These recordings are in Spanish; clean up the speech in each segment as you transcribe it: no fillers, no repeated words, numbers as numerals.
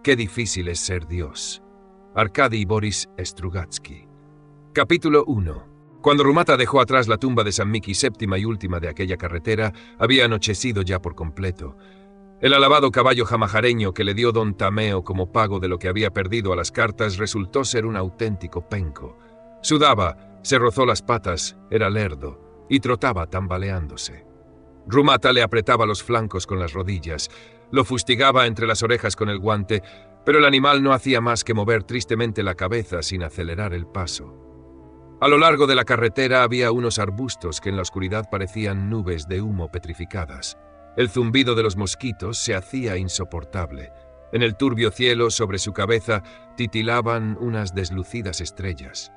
Qué difícil es ser Dios. Arkady Boris Strugatsky. Capítulo 1. Cuando Rumata dejó atrás la tumba de San Miki, séptima y última de aquella carretera, había anochecido ya por completo. El alabado caballo jamajareño que le dio don Tameo como pago de lo que había perdido a las cartas resultó ser un auténtico penco. Sudaba, se rozó las patas, era lerdo, y trotaba tambaleándose. Rumata le apretaba los flancos con las rodillas, lo fustigaba entre las orejas con el guante, pero el animal no hacía más que mover tristemente la cabeza sin acelerar el paso. A lo largo de la carretera había unos arbustos que en la oscuridad parecían nubes de humo petrificadas. El zumbido de los mosquitos se hacía insoportable. En el turbio cielo sobre su cabeza titilaban unas deslucidas estrellas.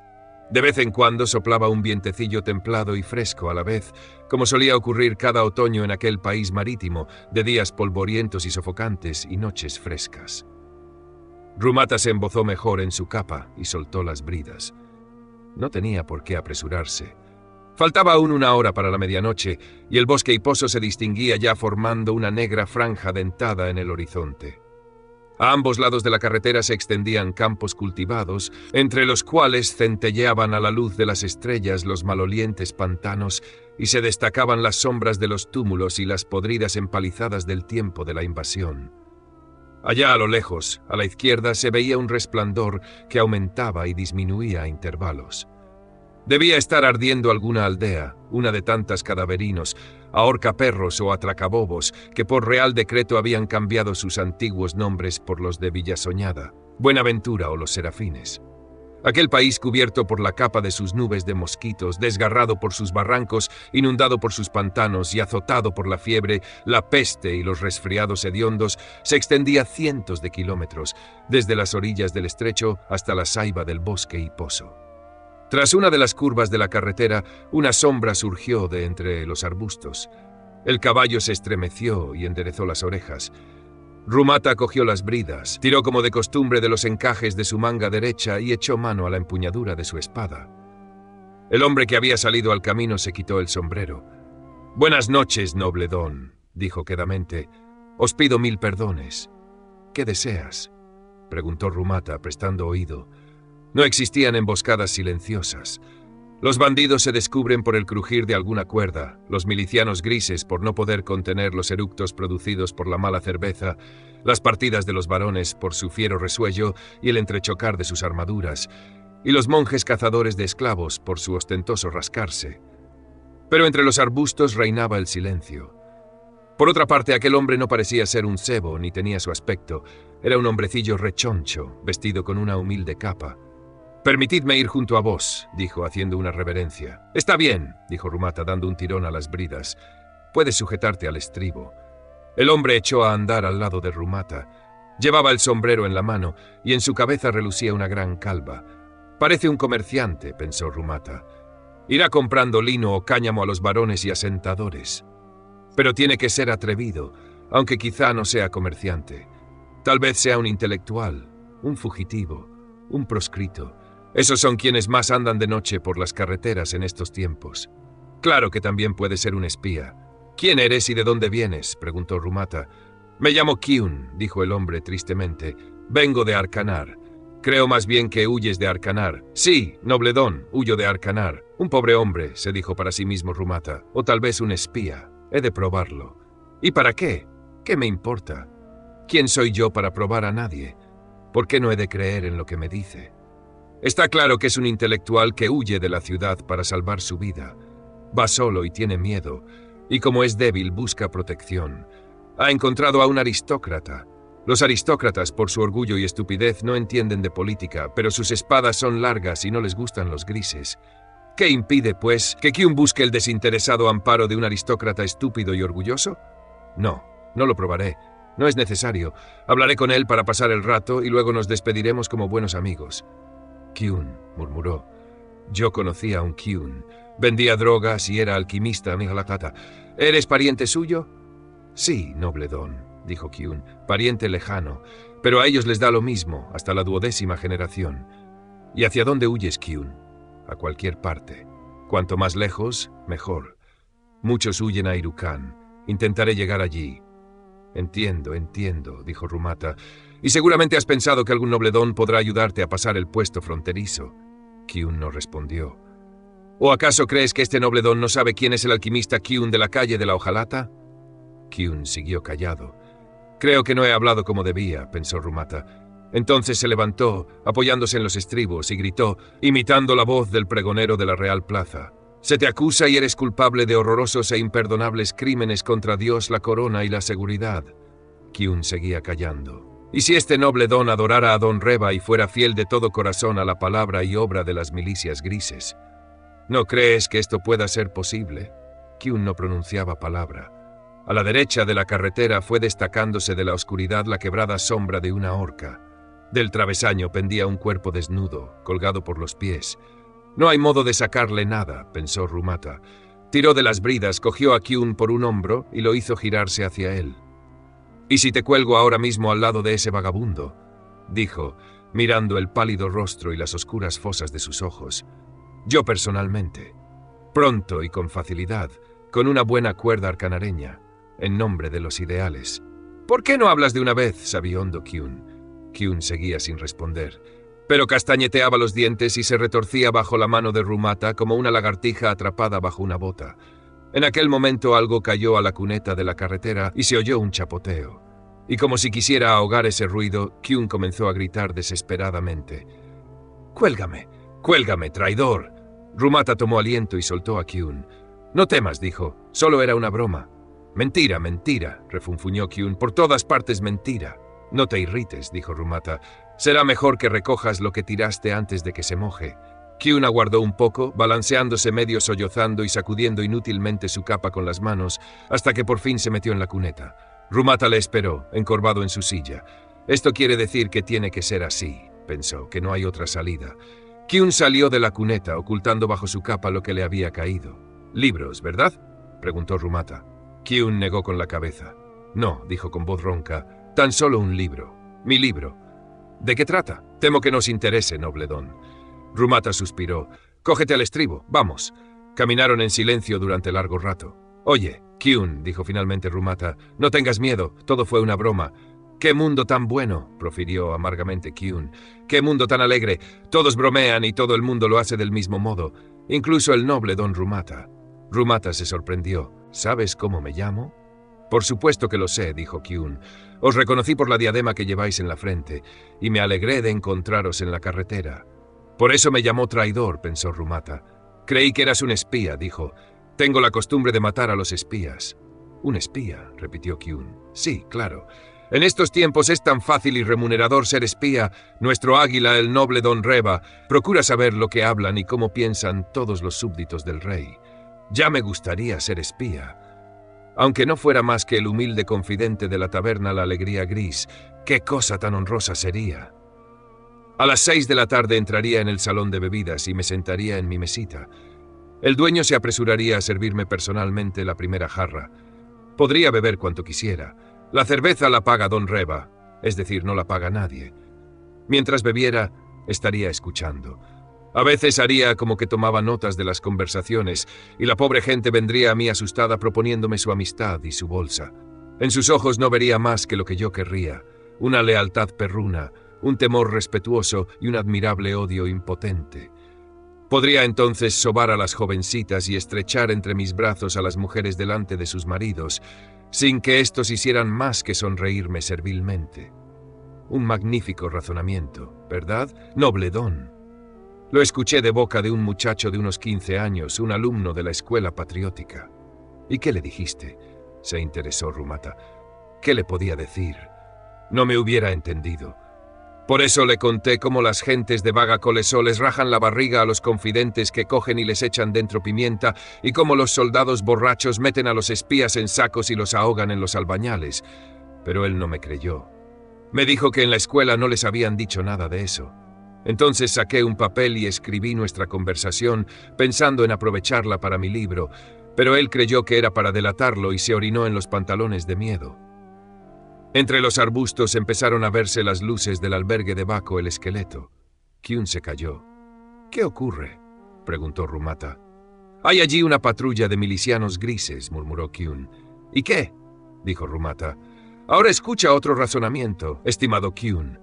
De vez en cuando soplaba un vientecillo templado y fresco a la vez, como solía ocurrir cada otoño en aquel país marítimo, de días polvorientos y sofocantes y noches frescas. Rumata se embozó mejor en su capa y soltó las bridas. No tenía por qué apresurarse. Faltaba aún 1 hora para la medianoche, y el bosque hiposo se distinguía ya formando una negra franja dentada en el horizonte. A ambos lados de la carretera se extendían campos cultivados, entre los cuales centelleaban a la luz de las estrellas los malolientes pantanos y se destacaban las sombras de los túmulos y las podridas empalizadas del tiempo de la invasión. Allá a lo lejos, a la izquierda, se veía un resplandor que aumentaba y disminuía a intervalos. Debía estar ardiendo alguna aldea, una de tantas cadaverinos, ahorcaperros o atracabobos, que por real decreto habían cambiado sus antiguos nombres por los de Villasoñada, Buenaventura o los Serafines. Aquel país cubierto por la capa de sus nubes de mosquitos, desgarrado por sus barrancos, inundado por sus pantanos y azotado por la fiebre, la peste y los resfriados hediondos, se extendía cientos de kilómetros, desde las orillas del estrecho hasta la saiba del bosque hiposo. Tras una de las curvas de la carretera, una sombra surgió de entre los arbustos. El caballo se estremeció y enderezó las orejas. Rumata cogió las bridas, tiró como de costumbre de los encajes de su manga derecha y echó mano a la empuñadura de su espada. El hombre que había salido al camino se quitó el sombrero. «Buenas noches, noble don», dijo quedamente. «Os pido 1000 perdones». «¿Qué deseas?», preguntó Rumata, prestando oído. No existían emboscadas silenciosas. Los bandidos se descubren por el crujir de alguna cuerda, los milicianos grises por no poder contener los eructos producidos por la mala cerveza, las partidas de los varones por su fiero resuello y el entrechocar de sus armaduras, y los monjes cazadores de esclavos por su ostentoso rascarse. Pero entre los arbustos reinaba el silencio. Por otra parte, aquel hombre no parecía ser un cebo ni tenía su aspecto. Era un hombrecillo rechoncho, vestido con una humilde capa. «Permitidme ir junto a vos», dijo, haciendo una reverencia. «Está bien», dijo Rumata, dando un tirón a las bridas. «Puedes sujetarte al estribo». El hombre echó a andar al lado de Rumata. Llevaba el sombrero en la mano y en su cabeza relucía una gran calva. «Parece un comerciante», pensó Rumata. «Irá comprando lino o cáñamo a los varones y asentadores. Pero tiene que ser atrevido, aunque quizá no sea comerciante. Tal vez sea un intelectual, un fugitivo, un proscrito. Esos son quienes más andan de noche por las carreteras en estos tiempos. Claro que también puede ser un espía». «¿Quién eres y de dónde vienes?», preguntó Rumata. «Me llamo Kiun», dijo el hombre tristemente. «Vengo de Arcanar. Creo más bien que huyes de Arcanar». «Sí, noble don, huyo de Arcanar». «Un pobre hombre», se dijo para sí mismo Rumata. «O tal vez un espía. He de probarlo». «¿Y para qué? ¿Qué me importa? ¿Quién soy yo para probar a nadie? ¿Por qué no he de creer en lo que me dice? Está claro que es un intelectual que huye de la ciudad para salvar su vida. Va solo y tiene miedo, y como es débil busca protección. Ha encontrado a un aristócrata. Los aristócratas, por su orgullo y estupidez, no entienden de política, pero sus espadas son largas y no les gustan los grises. ¿Qué impide, pues, que Kyun busque el desinteresado amparo de un aristócrata estúpido y orgulloso? No, no lo probaré. No es necesario. Hablaré con él para pasar el rato y luego nos despediremos como buenos amigos». «Kyun», murmuró. «Yo conocía a un Kyun. Vendía drogas y era alquimista, Mijalakata. ¿Eres pariente suyo?» «Sí, noble don», dijo Kyun, «pariente lejano. Pero a ellos les da lo mismo, hasta la 12ª generación. ¿Y hacia dónde huyes, Kyun?» «A cualquier parte. Cuanto más lejos, mejor. Muchos huyen a Irukan. Intentaré llegar allí». Entiendo, dijo Rumata. Y seguramente has pensado que algún nobledón podrá ayudarte a pasar el puesto fronterizo. Kyun no respondió. ¿O acaso crees que este nobledón no sabe quién es el alquimista Kyun de la calle de la hojalata? Kyun siguió callado. Creo que no he hablado como debía, pensó Rumata. Entonces se levantó, apoyándose en los estribos, y gritó, imitando la voz del pregonero de la Real Plaza. Se te acusa y eres culpable de horrorosos e imperdonables crímenes contra Dios, la corona y la seguridad. Kyun seguía callando. ¿Y si este noble don adorara a Don Reva y fuera fiel de todo corazón a la palabra y obra de las milicias grises? ¿No crees que esto pueda ser posible? Kyun no pronunciaba palabra. A la derecha de la carretera fue destacándose de la oscuridad la quebrada sombra de una horca. Del travesaño pendía un cuerpo desnudo, colgado por los pies. No hay modo de sacarle nada, pensó Rumata. Tiró de las bridas, cogió a Kyun por un hombro y lo hizo girarse hacia él. «¿Y si te cuelgo ahora mismo al lado de ese vagabundo?», dijo, mirando el pálido rostro y las oscuras fosas de sus ojos. «Yo personalmente. Pronto y con facilidad, con una buena cuerda arcanareña, en nombre de los ideales». «¿Por qué no hablas de una vez?», sabiondo Kyun. Kyun seguía sin responder, pero castañeteaba los dientes y se retorcía bajo la mano de Rumata como una lagartija atrapada bajo una bota. En aquel momento algo cayó a la cuneta de la carretera y se oyó un chapoteo. Y como si quisiera ahogar ese ruido, Kyun comenzó a gritar desesperadamente. «¡Cuélgame! ¡Cuélgame, traidor!». Rumata tomó aliento y soltó a Kyun. «No temas», dijo, «solo era una broma». «Mentira, mentira», refunfuñó Kyun, «por todas partes mentira». «No te irrites», dijo Rumata. «Será mejor que recojas lo que tiraste antes de que se moje». Kyun aguardó un poco, balanceándose medio sollozando y sacudiendo inútilmente su capa con las manos, hasta que por fin se metió en la cuneta. Rumata le esperó, encorvado en su silla. «Esto quiere decir que tiene que ser así», pensó, «que no hay otra salida». Kyun salió de la cuneta, ocultando bajo su capa lo que le había caído. «Libros, ¿verdad?», preguntó Rumata. Kyun negó con la cabeza. «No», dijo con voz ronca, «tan solo un libro. Mi libro». «¿De qué trata? Temo que nos interese, noble don». Rumata suspiró. «Cógete al estribo, vamos». Caminaron en silencio durante largo rato. «Oye, Kyun», dijo finalmente Rumata, «no tengas miedo, todo fue una broma». «¡Qué mundo tan bueno!», profirió amargamente Kyun. «¡Qué mundo tan alegre! Todos bromean y todo el mundo lo hace del mismo modo, incluso el noble don Rumata». Rumata se sorprendió. «¿Sabes cómo me llamo?». «Por supuesto que lo sé», dijo Kyun. «Os reconocí por la diadema que lleváis en la frente, y me alegré de encontraros en la carretera». «Por eso me llamó traidor», pensó Rumata. «Creí que eras un espía», dijo. «Tengo la costumbre de matar a los espías». «Un espía», repitió Kyun. «Sí, claro. En estos tiempos es tan fácil y remunerador ser espía. Nuestro águila, el noble Don Reva, procura saber lo que hablan y cómo piensan todos los súbditos del rey. Ya me gustaría ser espía. Aunque no fuera más que el humilde confidente de la taberna La Alegría Gris, qué cosa tan honrosa sería». A las 6 de la tarde entraría en el salón de bebidas y me sentaría en mi mesita. El dueño se apresuraría a servirme personalmente la primera jarra. Podría beber cuanto quisiera. La cerveza la paga Don Reva, es decir, no la paga nadie. Mientras bebiera, estaría escuchando. A veces haría como que tomaba notas de las conversaciones y la pobre gente vendría a mí asustada proponiéndome su amistad y su bolsa. En sus ojos no vería más que lo que yo querría, una lealtad perruna, un temor respetuoso y un admirable odio impotente. Podría entonces sobar a las jovencitas y estrechar entre mis brazos a las mujeres delante de sus maridos, sin que éstos hicieran más que sonreírme servilmente. Un magnífico razonamiento, ¿verdad, noble don? Lo escuché de boca de un muchacho de unos 15 años, un alumno de la escuela patriótica. ¿Y qué le dijiste?, se interesó Rumata. ¿Qué le podía decir? No me hubiera entendido. Por eso le conté cómo las gentes de Vaga Colesó les rajan la barriga a los confidentes que cogen y les echan dentro pimienta, y cómo los soldados borrachos meten a los espías en sacos y los ahogan en los albañales. Pero él no me creyó. Me dijo que en la escuela no les habían dicho nada de eso. Entonces saqué un papel y escribí nuestra conversación, pensando en aprovecharla para mi libro, pero él creyó que era para delatarlo y se orinó en los pantalones de miedo. Entre los arbustos empezaron a verse las luces del albergue de Baco el esqueleto. Kyun se calló. «¿Qué ocurre?», preguntó Rumata. «Hay allí una patrulla de milicianos grises», murmuró Kyun. «¿Y qué?», dijo Rumata. Ahora escucha otro razonamiento, estimado Kyun.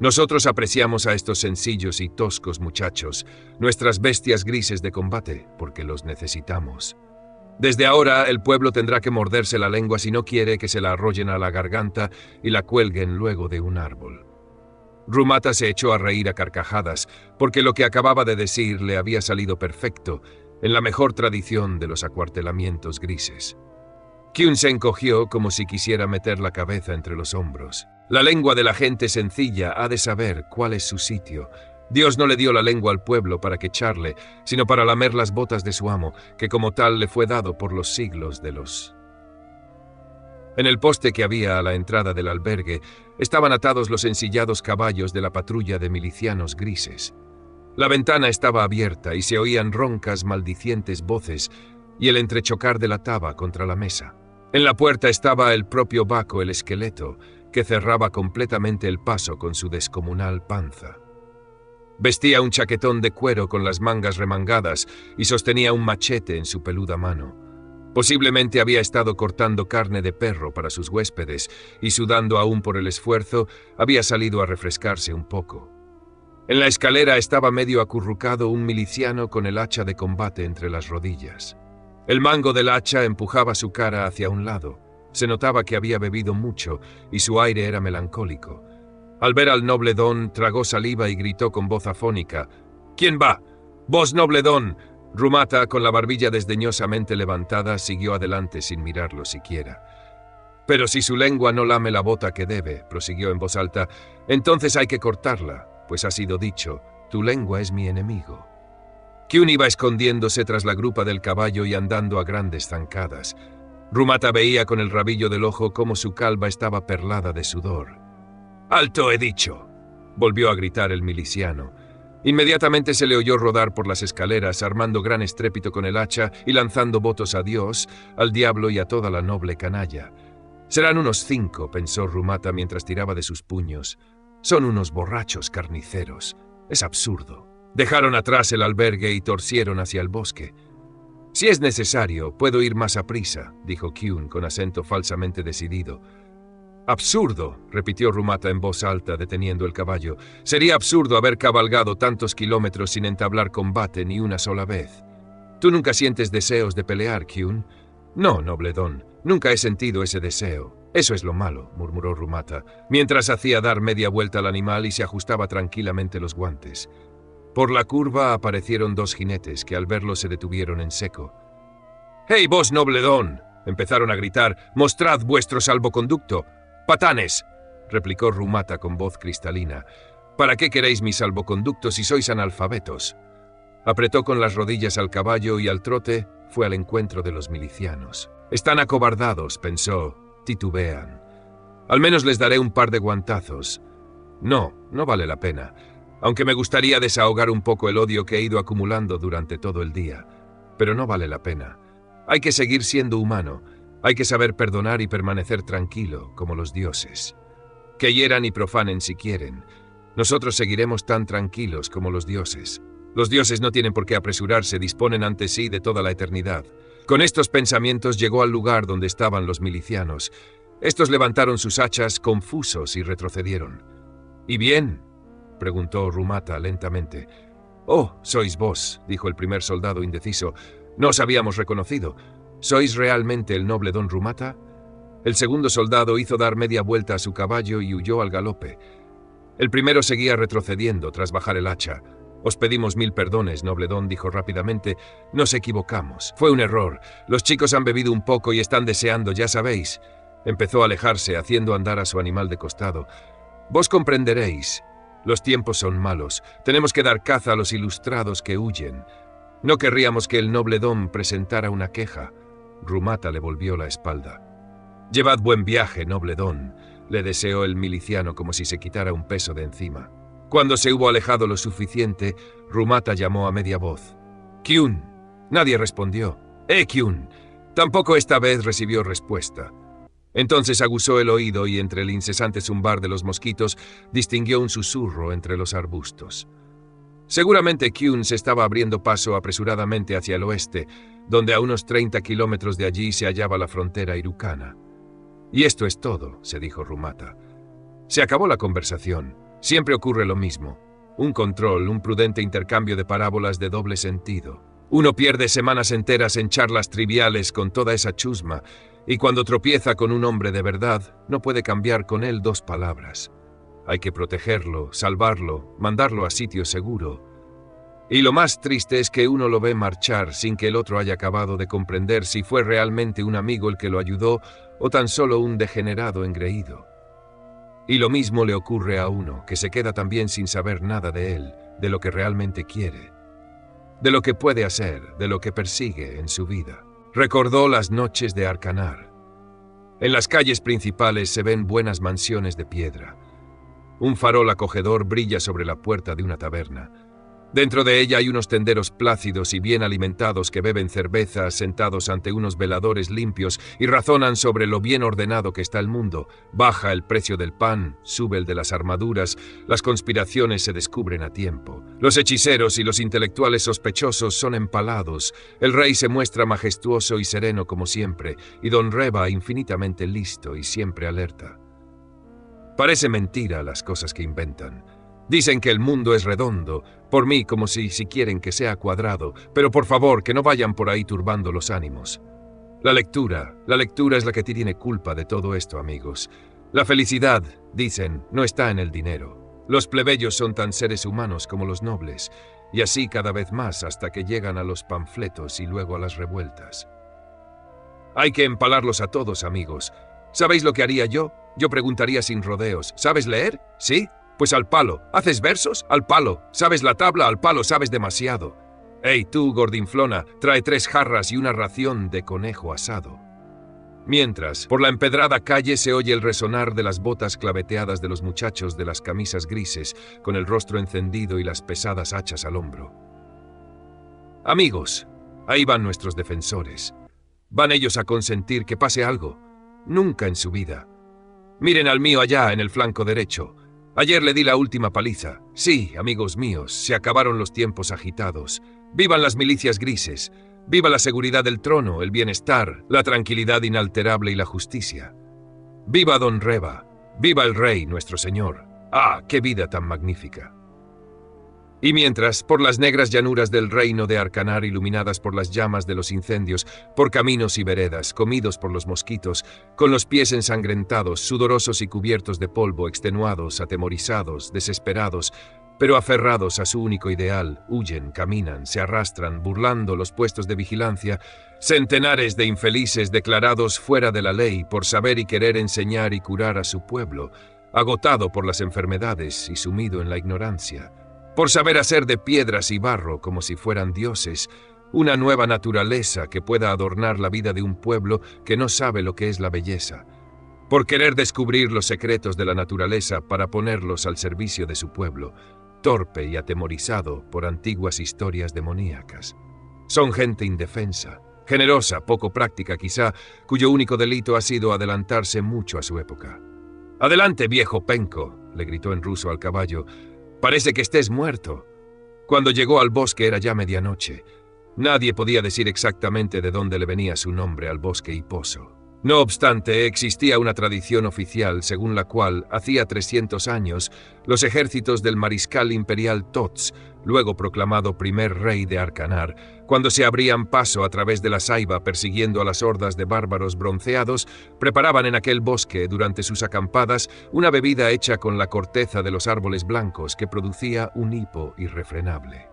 Nosotros apreciamos a estos sencillos y toscos muchachos, nuestras bestias grises de combate, porque los necesitamos. Desde ahora el pueblo tendrá que morderse la lengua si no quiere que se la arrollen a la garganta y la cuelguen luego de un árbol. Rumata se echó a reír a carcajadas, porque lo que acababa de decir le había salido perfecto, en la mejor tradición de los acuartelamientos grises. Kyun se encogió como si quisiera meter la cabeza entre los hombros. La lengua de la gente sencilla ha de saber cuál es su sitio. Dios no le dio la lengua al pueblo para que echarle, sino para lamer las botas de su amo, que como tal le fue dado por los siglos de los... En el poste que había a la entrada del albergue estaban atados los ensillados caballos de la patrulla de milicianos grises. La ventana estaba abierta y se oían roncas, maldicientes voces y el entrechocar de la taba contra la mesa. En la puerta estaba el propio Baco el esqueleto, que cerraba completamente el paso con su descomunal panza. Vestía un chaquetón de cuero con las mangas remangadas y sostenía un machete en su peluda mano. Posiblemente había estado cortando carne de perro para sus huéspedes y, sudando aún por el esfuerzo, había salido a refrescarse un poco. En la escalera estaba medio acurrucado un miliciano con el hacha de combate entre las rodillas. El mango del hacha empujaba su cara hacia un lado. Se notaba que había bebido mucho y su aire era melancólico. Al ver al noble don, tragó saliva y gritó con voz afónica: «¿Quién va? ¡Vos, noble don!». Rumata, con la barbilla desdeñosamente levantada, siguió adelante sin mirarlo siquiera. «Pero si su lengua no lame la bota que debe», prosiguió en voz alta, «entonces hay que cortarla, pues ha sido dicho, tu lengua es mi enemigo». Kyun iba escondiéndose tras la grupa del caballo y andando a grandes zancadas. Rumata veía con el rabillo del ojo cómo su calva estaba perlada de sudor. «¡Alto, he dicho!», volvió a gritar el miliciano. Inmediatamente se le oyó rodar por las escaleras, armando gran estrépito con el hacha y lanzando votos a Dios, al diablo y a toda la noble canalla. «Serán unos 5», pensó Rumata mientras tiraba de sus puños. «Son unos borrachos carniceros. Es absurdo». Dejaron atrás el albergue y torcieron hacia el bosque. «Si es necesario, puedo ir más aprisa», dijo Kyun con acento falsamente decidido. «Absurdo», repitió Rumata en voz alta, deteniendo el caballo. «Sería absurdo haber cabalgado tantos kilómetros sin entablar combate ni una sola vez. ¿Tú nunca sientes deseos de pelear, Kyun?» «No, noble don, nunca he sentido ese deseo. Eso es lo malo», murmuró Rumata, mientras hacía dar media vuelta al animal y se ajustaba tranquilamente los guantes. Por la curva aparecieron 2 jinetes que al verlo se detuvieron en seco. «¡Hey, vos, noble don!», empezaron a gritar. «¡Mostrad vuestro salvoconducto!». «¡Patanes!», replicó Rumata con voz cristalina. «¿Para qué queréis mi salvoconducto si sois analfabetos?». Apretó con las rodillas al caballo y al trote fue al encuentro de los milicianos. «Están acobardados», pensó. «Titubean. Al menos les daré un par de guantazos». No vale la pena. Aunque me gustaría desahogar un poco el odio que he ido acumulando durante todo el día. Pero no vale la pena. Hay que seguir siendo humano. Hay que saber perdonar y permanecer tranquilo, como los dioses. Que hieran y profanen si quieren. Nosotros seguiremos tan tranquilos como los dioses. Los dioses no tienen por qué apresurarse, disponen ante sí de toda la eternidad. Con estos pensamientos llegó al lugar donde estaban los milicianos. Estos levantaron sus hachas confusos y retrocedieron. «¿Y bien?», preguntó Rumata lentamente. «Oh, sois vos», dijo el primer soldado indeciso. «No os habíamos reconocido. ¿Sois realmente el noble don Rumata?». El segundo soldado hizo dar media vuelta a su caballo y huyó al galope. El primero seguía retrocediendo tras bajar el hacha. «Os pedimos 1000 perdones, noble don», dijo rápidamente. «Nos equivocamos. Fue un error. Los chicos han bebido un poco y están deseando, ya sabéis». Empezó a alejarse, haciendo andar a su animal de costado. «Vos comprenderéis. Los tiempos son malos. Tenemos que dar caza a los ilustrados que huyen. No querríamos que el noble don presentara una queja». Rumata le volvió la espalda. «Llevad buen viaje, noble don», le deseó el miliciano como si se quitara un peso de encima. Cuando se hubo alejado lo suficiente, Rumata llamó a media voz. «Kyun». Nadie respondió. Kyun». Tampoco esta vez recibió respuesta. Entonces aguzó el oído y entre el incesante zumbar de los mosquitos distinguió un susurro entre los arbustos. Seguramente Kyun se estaba abriendo paso apresuradamente hacia el oeste, donde a unos 30 kilómetros de allí se hallaba la frontera irukana. Y esto es todo, se dijo Rumata. Se acabó la conversación. Siempre ocurre lo mismo. Un control, un prudente intercambio de parábolas de doble sentido. Uno pierde semanas enteras en charlas triviales con toda esa chusma, y cuando tropieza con un hombre de verdad, no puede cambiar con él 2 palabras. Hay que protegerlo, salvarlo, mandarlo a sitio seguro. Y lo más triste es que uno lo ve marchar sin que el otro haya acabado de comprender si fue realmente un amigo el que lo ayudó o tan solo un degenerado engreído. Y lo mismo le ocurre a uno, que se queda también sin saber nada de él, de lo que realmente quiere, de lo que puede hacer, de lo que persigue en su vida. Recordó las noches de Arcanar. En las calles principales se ven buenas mansiones de piedra. Un farol acogedor brilla sobre la puerta de una taberna. Dentro de ella hay unos tenderos plácidos y bien alimentados que beben cerveza sentados ante unos veladores limpios y razonan sobre lo bien ordenado que está el mundo. Baja el precio del pan, sube el de las armaduras, las conspiraciones se descubren a tiempo. Los hechiceros y los intelectuales sospechosos son empalados, el rey se muestra majestuoso y sereno como siempre, y don Reva infinitamente listo y siempre alerta. Parece mentira las cosas que inventan. Dicen que el mundo es redondo, por mí como si quieren que sea cuadrado, pero por favor que no vayan por ahí turbando los ánimos. La lectura es la que tiene culpa de todo esto, amigos. La felicidad, dicen, no está en el dinero. Los plebeyos son tan seres humanos como los nobles, y así cada vez más hasta que llegan a los panfletos y luego a las revueltas. Hay que empalarlos a todos, amigos. ¿Sabéis lo que haría yo? Yo preguntaría sin rodeos. ¿Sabes leer? ¿Sí? Pues al palo. ¿Haces versos? Al palo. ¿Sabes la tabla? Al palo. Sabes demasiado. Ey, tú, gordinflona, trae 3 jarras y una ración de conejo asado. Mientras, por la empedrada calle se oye el resonar de las botas claveteadas de los muchachos de las camisas grises, con el rostro encendido y las pesadas hachas al hombro. Amigos, ahí van nuestros defensores. ¿Van ellos a consentir que pase algo? Nunca en su vida. Miren al mío allá, en el flanco derecho. Ayer le di la última paliza. Sí, amigos míos, se acabaron los tiempos agitados. ¡Vivan las milicias grises! ¡Viva la seguridad del trono, el bienestar, la tranquilidad inalterable y la justicia! ¡Viva don Reva! ¡Viva el rey, nuestro señor! ¡Ah, qué vida tan magnífica! Y mientras, por las negras llanuras del reino de Arcanar iluminadas por las llamas de los incendios, por caminos y veredas, comidos por los mosquitos, con los pies ensangrentados, sudorosos y cubiertos de polvo, extenuados, atemorizados, desesperados, pero aferrados a su único ideal, huyen, caminan, se arrastran, burlando los puestos de vigilancia, centenares de infelices declarados fuera de la ley por saber y querer enseñar y curar a su pueblo, agotado por las enfermedades y sumido en la ignorancia. Por saber hacer de piedras y barro como si fueran dioses, una nueva naturaleza que pueda adornar la vida de un pueblo que no sabe lo que es la belleza. Por querer descubrir los secretos de la naturaleza para ponerlos al servicio de su pueblo, torpe y atemorizado por antiguas historias demoníacas. Son gente indefensa, generosa, poco práctica quizá, cuyo único delito ha sido adelantarse mucho a su época. «Adelante, viejo penco», le gritó en ruso al caballo. «Parece que estés muerto». Cuando llegó al bosque era ya medianoche. Nadie podía decir exactamente de dónde le venía su nombre al bosque hiposo. No obstante, existía una tradición oficial según la cual, hacía 300 años, los ejércitos del mariscal imperial Tots, luego proclamado primer rey de Arcanar, cuando se abrían paso a través de la Saiba persiguiendo a las hordas de bárbaros bronceados, preparaban en aquel bosque, durante sus acampadas, una bebida hecha con la corteza de los árboles blancos que producía un hipo irrefrenable.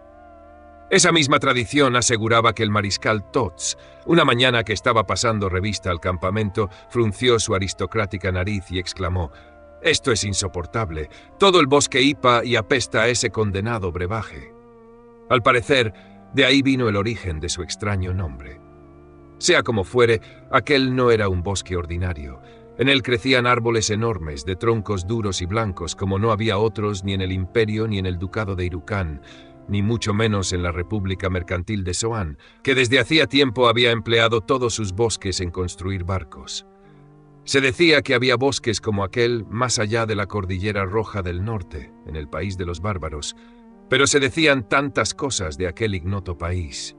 Esa misma tradición aseguraba que el mariscal Tots, una mañana que estaba pasando revista al campamento, frunció su aristocrática nariz y exclamó: «Esto es insoportable. Todo el bosque hipa y apesta a ese condenado brebaje». Al parecer, de ahí vino el origen de su extraño nombre. Sea como fuere, aquel no era un bosque ordinario. En él crecían árboles enormes, de troncos duros y blancos, como no había otros ni en el imperio ni en el ducado de Irucán, ni mucho menos en la República Mercantil de Soán, que desde hacía tiempo había empleado todos sus bosques en construir barcos. Se decía que había bosques como aquel más allá de la Cordillera Roja del Norte, en el país de los bárbaros, pero se decían tantas cosas de aquel ignoto país.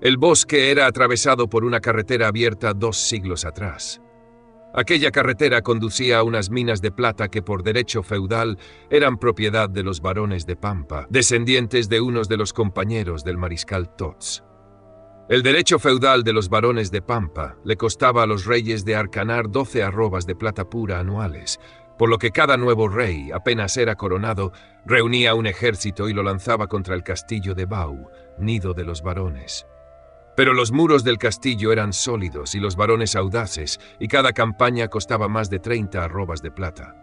El bosque era atravesado por una carretera abierta 2 siglos atrás. Aquella carretera conducía a unas minas de plata que por derecho feudal eran propiedad de los barones de Pampa, descendientes de unos de los compañeros del mariscal Tots. El derecho feudal de los barones de Pampa le costaba a los reyes de Arcanar 12 arrobas de plata pura anuales, por lo que cada nuevo rey, apenas era coronado, reunía un ejército y lo lanzaba contra el castillo de Bau, nido de los barones. Pero los muros del castillo eran sólidos y los varones audaces, y cada campaña costaba más de 30 arrobas de plata.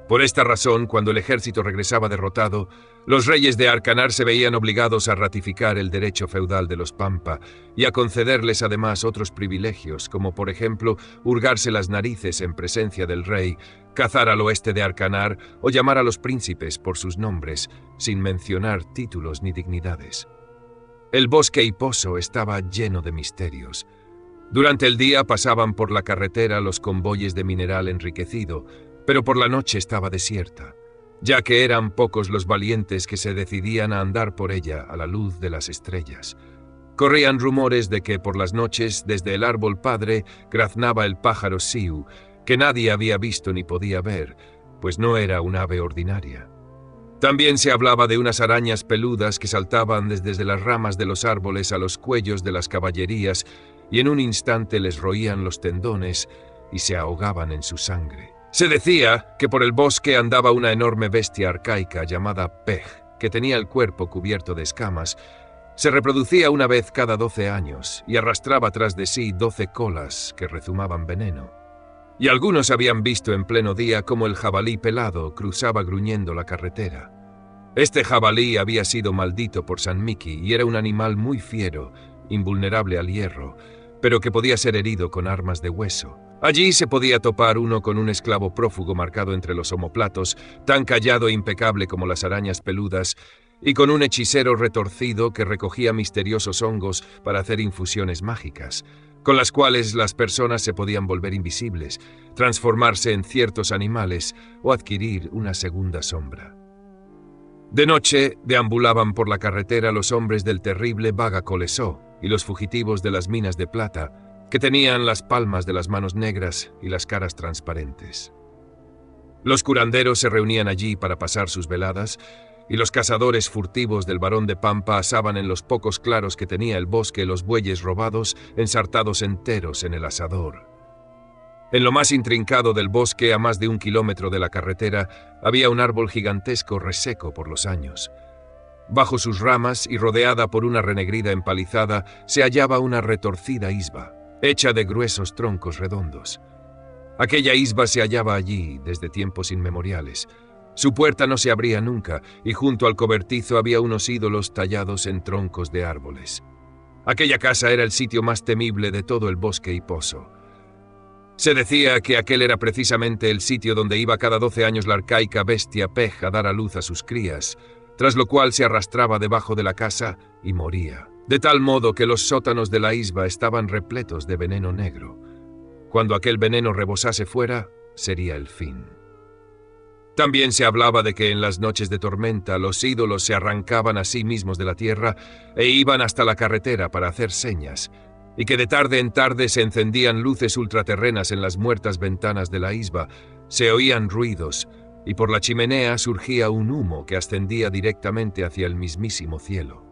Por esta razón, cuando el ejército regresaba derrotado, los reyes de Arcanar se veían obligados a ratificar el derecho feudal de los Pampa y a concederles además otros privilegios, como por ejemplo hurgarse las narices en presencia del rey, cazar al oeste de Arcanar o llamar a los príncipes por sus nombres, sin mencionar títulos ni dignidades. El bosque hiposo estaba lleno de misterios. Durante el día pasaban por la carretera los convoyes de mineral enriquecido, pero por la noche estaba desierta, ya que eran pocos los valientes que se decidían a andar por ella a la luz de las estrellas. Corrían rumores de que por las noches desde el árbol padre graznaba el pájaro Siu, que nadie había visto ni podía ver, pues no era un ave ordinaria. También se hablaba de unas arañas peludas que saltaban desde las ramas de los árboles a los cuellos de las caballerías y en un instante les roían los tendones y se ahogaban en su sangre. Se decía que por el bosque andaba una enorme bestia arcaica llamada Pej, que tenía el cuerpo cubierto de escamas, se reproducía una vez cada 12 años y arrastraba tras de sí 12 colas que rezumaban veneno. Y algunos habían visto en pleno día cómo el jabalí pelado cruzaba gruñendo la carretera. Este jabalí había sido maldito por San Miki y era un animal muy fiero, invulnerable al hierro, pero que podía ser herido con armas de hueso. Allí se podía topar uno con un esclavo prófugo marcado entre los omoplatos, tan callado e impecable como las arañas peludas, y con un hechicero retorcido que recogía misteriosos hongos para hacer infusiones mágicas, con las cuales las personas se podían volver invisibles, transformarse en ciertos animales o adquirir una segunda sombra. De noche deambulaban por la carretera los hombres del terrible Baga Colesó y los fugitivos de las minas de plata, que tenían las palmas de las manos negras y las caras transparentes. Los curanderos se reunían allí para pasar sus veladas, y los cazadores furtivos del barón de Pampa asaban en los pocos claros que tenía el bosque los bueyes robados ensartados enteros en el asador. En lo más intrincado del bosque, a más de 1 kilómetro de la carretera, había un árbol gigantesco reseco por los años. Bajo sus ramas y rodeada por una renegrida empalizada se hallaba una retorcida isba, hecha de gruesos troncos redondos. Aquella isba se hallaba allí desde tiempos inmemoriales. Su puerta no se abría nunca y junto al cobertizo había unos ídolos tallados en troncos de árboles. Aquella casa era el sitio más temible de todo el bosque hiposo. Se decía que aquel era precisamente el sitio donde iba cada 12 años la arcaica bestia Pej a dar a luz a sus crías, tras lo cual se arrastraba debajo de la casa y moría, de tal modo que los sótanos de la isba estaban repletos de veneno negro. Cuando aquel veneno rebosase fuera, sería el fin. También se hablaba de que en las noches de tormenta los ídolos se arrancaban a sí mismos de la tierra e iban hasta la carretera para hacer señas, y que de tarde en tarde se encendían luces ultraterrenas en las muertas ventanas de la isba, se oían ruidos, y por la chimenea surgía un humo que ascendía directamente hacia el mismísimo cielo.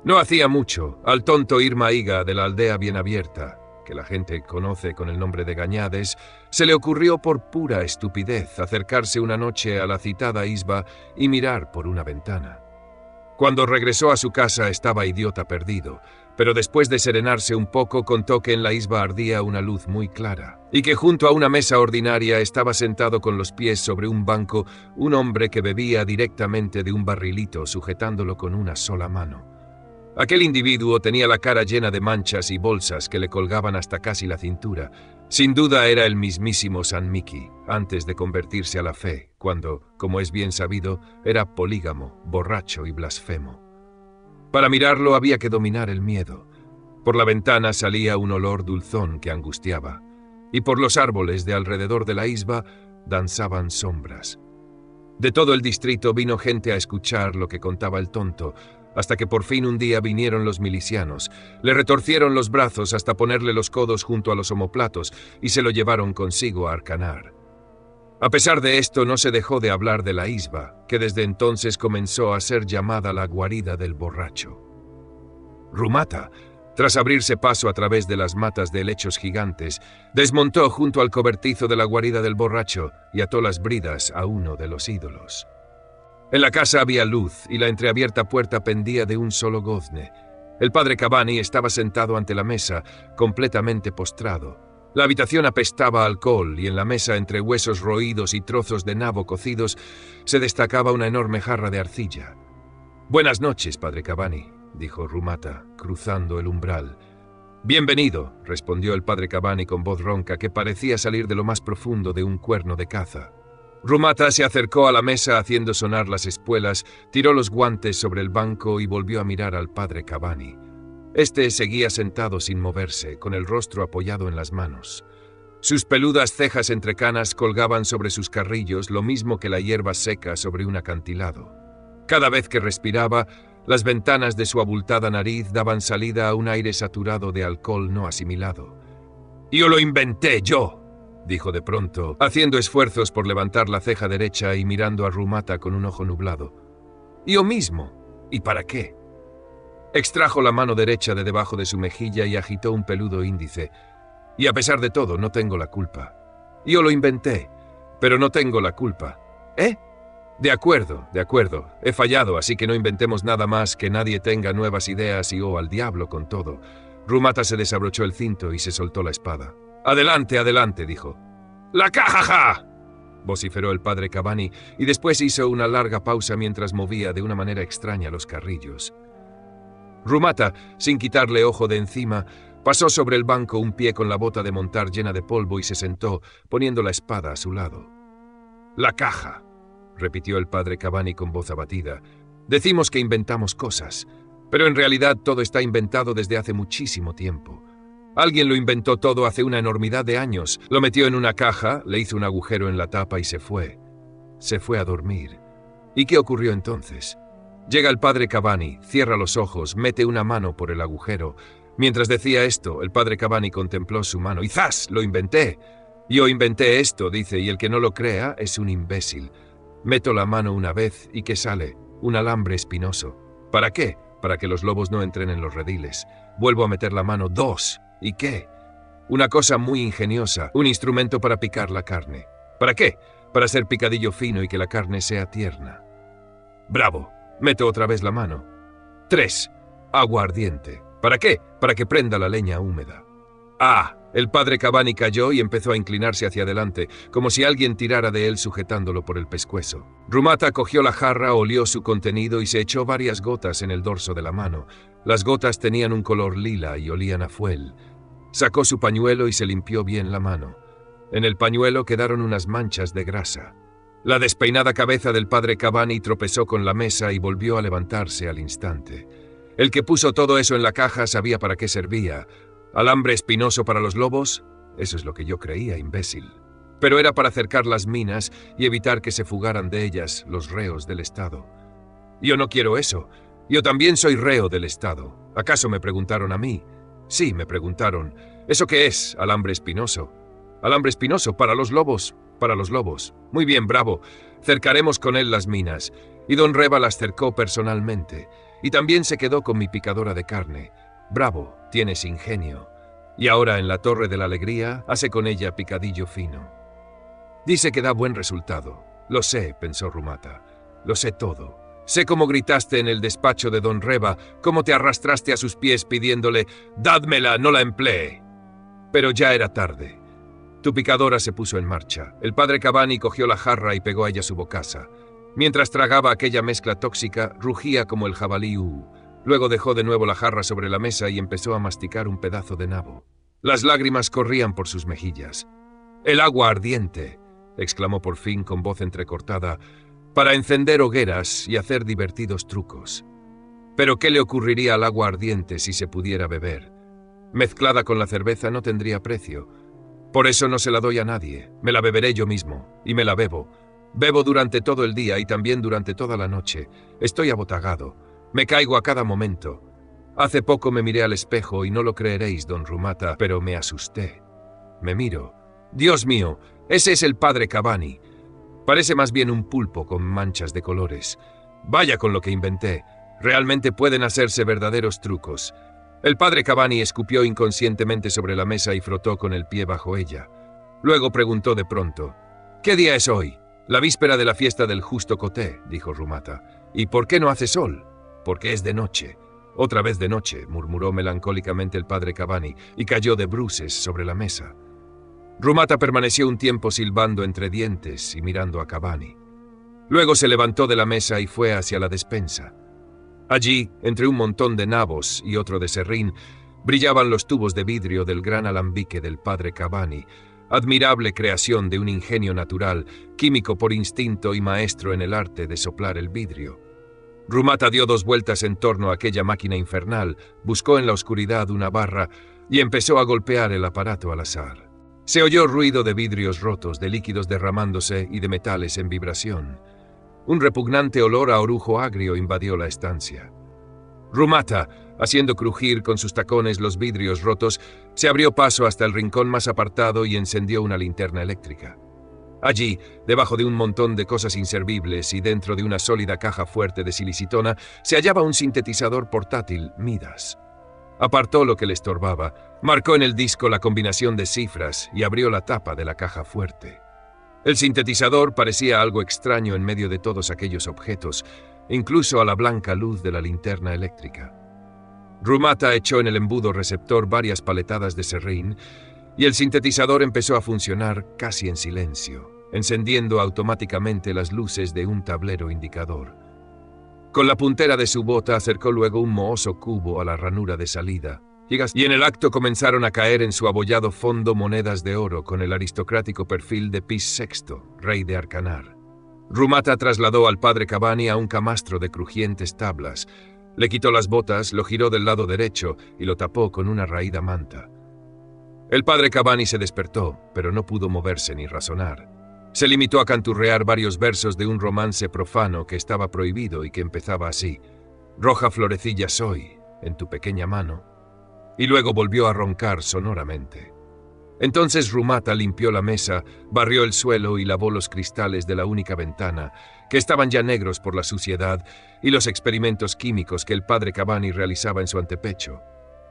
No hacía mucho, al tonto Irma Iga de la aldea Bienabierta, que la gente conoce con el nombre de Gañades, se le ocurrió por pura estupidez acercarse una noche a la citada isba y mirar por una ventana. Cuando regresó a su casa estaba idiota perdido, pero después de serenarse un poco contó que en la isba ardía una luz muy clara, y que junto a una mesa ordinaria estaba sentado con los pies sobre un banco un hombre que bebía directamente de un barrilito sujetándolo con una sola mano. Aquel individuo tenía la cara llena de manchas y bolsas que le colgaban hasta casi la cintura. Sin duda era el mismísimo San Miki, antes de convertirse a la fe, cuando, como es bien sabido, era polígamo, borracho y blasfemo. Para mirarlo había que dominar el miedo. Por la ventana salía un olor dulzón que angustiaba, y por los árboles de alrededor de la isba danzaban sombras. De todo el distrito vino gente a escuchar lo que contaba el tonto, hasta que por fin un día vinieron los milicianos. Le retorcieron los brazos hasta ponerle los codos junto a los omoplatos y se lo llevaron consigo a Arcanar. A pesar de esto, no se dejó de hablar de la isba, que desde entonces comenzó a ser llamada la guarida del borracho. Rumata, tras abrirse paso a través de las matas de helechos gigantes, desmontó junto al cobertizo de la guarida del borracho y ató las bridas a uno de los ídolos. En la casa había luz y la entreabierta puerta pendía de un solo gozne. El padre Cavani estaba sentado ante la mesa, completamente postrado. La habitación apestaba a alcohol y en la mesa, entre huesos roídos y trozos de nabo cocidos, se destacaba una enorme jarra de arcilla. «Buenas noches, padre Cavani», dijo Rumata, cruzando el umbral. «Bienvenido», respondió el padre Cavani con voz ronca que parecía salir de lo más profundo de un cuerno de caza. Rumata se acercó a la mesa haciendo sonar las espuelas, tiró los guantes sobre el banco y volvió a mirar al padre Cavani. Este seguía sentado sin moverse, con el rostro apoyado en las manos. Sus peludas cejas entrecanas colgaban sobre sus carrillos, lo mismo que la hierba seca sobre un acantilado. Cada vez que respiraba, las ventanas de su abultada nariz daban salida a un aire saturado de alcohol no asimilado. «Yo lo inventé, yo», dijo de pronto, haciendo esfuerzos por levantar la ceja derecha y mirando a Rumata con un ojo nublado. «Yo mismo. ¿Y para qué?» Extrajo la mano derecha de debajo de su mejilla y agitó un peludo índice. «Y a pesar de todo, no tengo la culpa. Yo lo inventé, pero no tengo la culpa. ¿Eh? De acuerdo. He fallado, así que no inventemos nada más, que nadie tenga nuevas ideas y al diablo con todo». Rumata se desabrochó el cinto y se soltó la espada. «Adelante, dijo. «¡La cajaja!», vociferó el padre Cavani, y después hizo una larga pausa mientras movía de una manera extraña los carrillos. Rumata, sin quitarle ojo de encima, pasó sobre el banco un pie con la bota de montar llena de polvo y se sentó, poniendo la espada a su lado. «La caja», repitió el padre Cavani con voz abatida. «Decimos que inventamos cosas, pero en realidad todo está inventado desde hace muchísimo tiempo. Alguien lo inventó todo hace una enormidad de años, lo metió en una caja, le hizo un agujero en la tapa y se fue. Se fue a dormir. ¿Y qué ocurrió entonces? Llega el padre Cavani, cierra los ojos, mete una mano por el agujero. Mientras decía esto, el padre Cavani contempló su mano y ¡zas! ¡Lo inventé! Yo inventé esto, dice, y el que no lo crea es un imbécil. Meto la mano una vez y ¿qué sale? Un alambre espinoso. ¿Para qué? Para que los lobos no entren en los rediles. Vuelvo a meter la mano 2. ¿Y qué? Una cosa muy ingeniosa, un instrumento para picar la carne. ¿Para qué? Para hacer picadillo fino y que la carne sea tierna. Bravo. Meto otra vez la mano. 3. Agua ardiente. ¿Para qué? Para que prenda la leña húmeda. ¡Ah! El padre Cavani cayó y empezó a inclinarse hacia adelante, como si alguien tirara de él sujetándolo por el pescuezo. Rumata cogió la jarra, olió su contenido y se echó varias gotas en el dorso de la mano. Las gotas tenían un color lila y olían a fuel. Sacó su pañuelo y se limpió bien la mano. En el pañuelo quedaron unas manchas de grasa. La despeinada cabeza del padre Cavani tropezó con la mesa y volvió a levantarse al instante. El que puso todo eso en la caja sabía para qué servía. ¿Alambre espinoso para los lobos? Eso es lo que yo creía, imbécil. Pero era para cercar las minas y evitar que se fugaran de ellas los reos del Estado. Yo no quiero eso. Yo también soy reo del Estado. ¿Acaso me preguntaron a mí? Sí, me preguntaron. ¿Eso qué es, alambre espinoso? Alambre espinoso, para los lobos. Para los lobos. Muy bien, bravo. Cercaremos con él las minas. Y don Reba las cercó personalmente. Y también se quedó con mi picadora de carne. Bravo, tienes ingenio. Y ahora en la Torre de la Alegría hace con ella picadillo fino. Dice que da buen resultado. Lo sé, pensó Rumata. Lo sé todo. Sé cómo gritaste en el despacho de don Reba, cómo te arrastraste a sus pies pidiéndole «¡Dádmela, no la emplee!». Pero ya era tarde. Tu picadora se puso en marcha. El padre Cavani cogió la jarra y pegó a ella su bocaza. Mientras tragaba aquella mezcla tóxica, rugía como el jabalí. Luego dejó de nuevo la jarra sobre la mesa y empezó a masticar un pedazo de nabo. Las lágrimas corrían por sus mejillas. «El agua ardiente», exclamó por fin con voz entrecortada, «para encender hogueras y hacer divertidos trucos. Pero ¿qué le ocurriría al agua ardiente si se pudiera beber? Mezclada con la cerveza no tendría precio. Por eso no se la doy a nadie. Me la beberé yo mismo. Y me la bebo. Bebo durante todo el día y también durante toda la noche. Estoy abotagado. Me caigo a cada momento. Hace poco me miré al espejo y no lo creeréis, don Rumata, pero me asusté. Me miro. Dios mío, ese es el padre Cavanny. Parece más bien un pulpo con manchas de colores. Vaya con lo que inventé. Realmente pueden hacerse verdaderos trucos. El padre Cavanny escupió inconscientemente sobre la mesa y frotó con el pie bajo ella. Luego preguntó de pronto: «¿Qué día es hoy?» «La víspera de la fiesta del Justo Coté», dijo Rumata. «¿Y por qué no hace sol?» «Porque es de noche». «Otra vez de noche», murmuró melancólicamente el padre Cavanny, y cayó de bruces sobre la mesa. Rumata permaneció un tiempo silbando entre dientes y mirando a Cavanny. Luego se levantó de la mesa y fue hacia la despensa. Allí, entre un montón de nabos y otro de serrín, brillaban los tubos de vidrio del gran alambique del padre Cavanny, admirable creación de un ingenio natural, químico por instinto y maestro en el arte de soplar el vidrio. Rumata dio 2 vueltas en torno a aquella máquina infernal, buscó en la oscuridad una barra y empezó a golpear el aparato al azar. Se oyó ruido de vidrios rotos, de líquidos derramándose y de metales en vibración. Un repugnante olor a orujo agrio invadió la estancia. Rumata, haciendo crujir con sus tacones los vidrios rotos, se abrió paso hasta el rincón más apartado y encendió una linterna eléctrica. Allí, debajo de un montón de cosas inservibles y dentro de una sólida caja fuerte de silicitona, se hallaba un sintetizador portátil Midas. Apartó lo que le estorbaba, marcó en el disco la combinación de cifras y abrió la tapa de la caja fuerte. El sintetizador parecía algo extraño en medio de todos aquellos objetos, incluso a la blanca luz de la linterna eléctrica. Rumata echó en el embudo receptor varias paletadas de serrín y el sintetizador empezó a funcionar casi en silencio, encendiendo automáticamente las luces de un tablero indicador. Con la puntera de su bota acercó luego un mohoso cubo a la ranura de salida, y en el acto comenzaron a caer en su abollado fondo monedas de oro con el aristocrático perfil de Pis VI, rey de Arcanar. Rumata trasladó al padre Cavanny a un camastro de crujientes tablas, le quitó las botas, lo giró del lado derecho y lo tapó con una raída manta. El padre Cavanny se despertó, pero no pudo moverse ni razonar. Se limitó a canturrear varios versos de un romance profano que estaba prohibido y que empezaba así: «Roja florecilla soy, en tu pequeña mano», y luego volvió a roncar sonoramente. Entonces Rumata limpió la mesa, barrió el suelo y lavó los cristales de la única ventana, que estaban ya negros por la suciedad y los experimentos químicos que el padre Cavanny realizaba en su antepecho.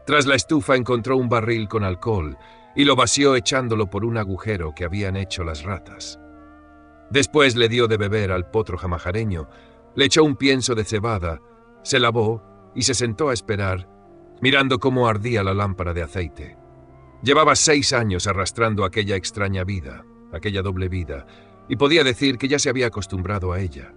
Tras la estufa encontró un barril con alcohol y lo vació echándolo por un agujero que habían hecho las ratas. Después le dio de beber al potro jamajareño, le echó un pienso de cebada, se lavó y se sentó a esperar, mirando cómo ardía la lámpara de aceite. Llevaba 6 años arrastrando aquella extraña vida, aquella doble vida, y podía decir que ya se había acostumbrado a ella.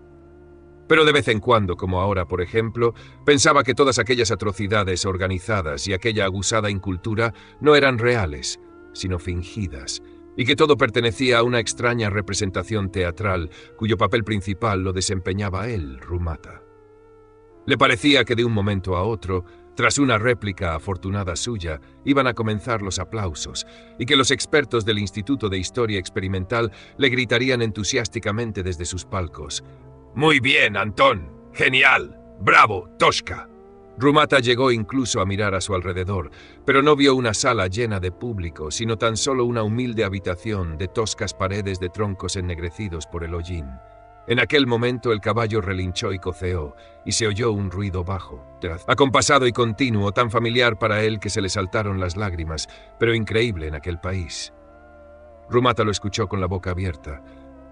Pero de vez en cuando, como ahora, por ejemplo, pensaba que todas aquellas atrocidades organizadas y aquella aguzada incultura no eran reales, sino fingidas, y que todo pertenecía a una extraña representación teatral cuyo papel principal lo desempeñaba él, Rumata. Le parecía que de un momento a otro, tras una réplica afortunada suya, iban a comenzar los aplausos, y que los expertos del Instituto de Historia Experimental le gritarían entusiásticamente desde sus palcos: «Muy bien, Antón. Genial. Bravo, Toshka». Rumata llegó incluso a mirar a su alrededor, pero no vio una sala llena de público, sino tan solo una humilde habitación de toscas paredes de troncos ennegrecidos por el hollín. En aquel momento el caballo relinchó y coceó, y se oyó un ruido bajo, acompasado y continuo, tan familiar para él que se le saltaron las lágrimas, pero increíble en aquel país. Rumata lo escuchó con la boca abierta.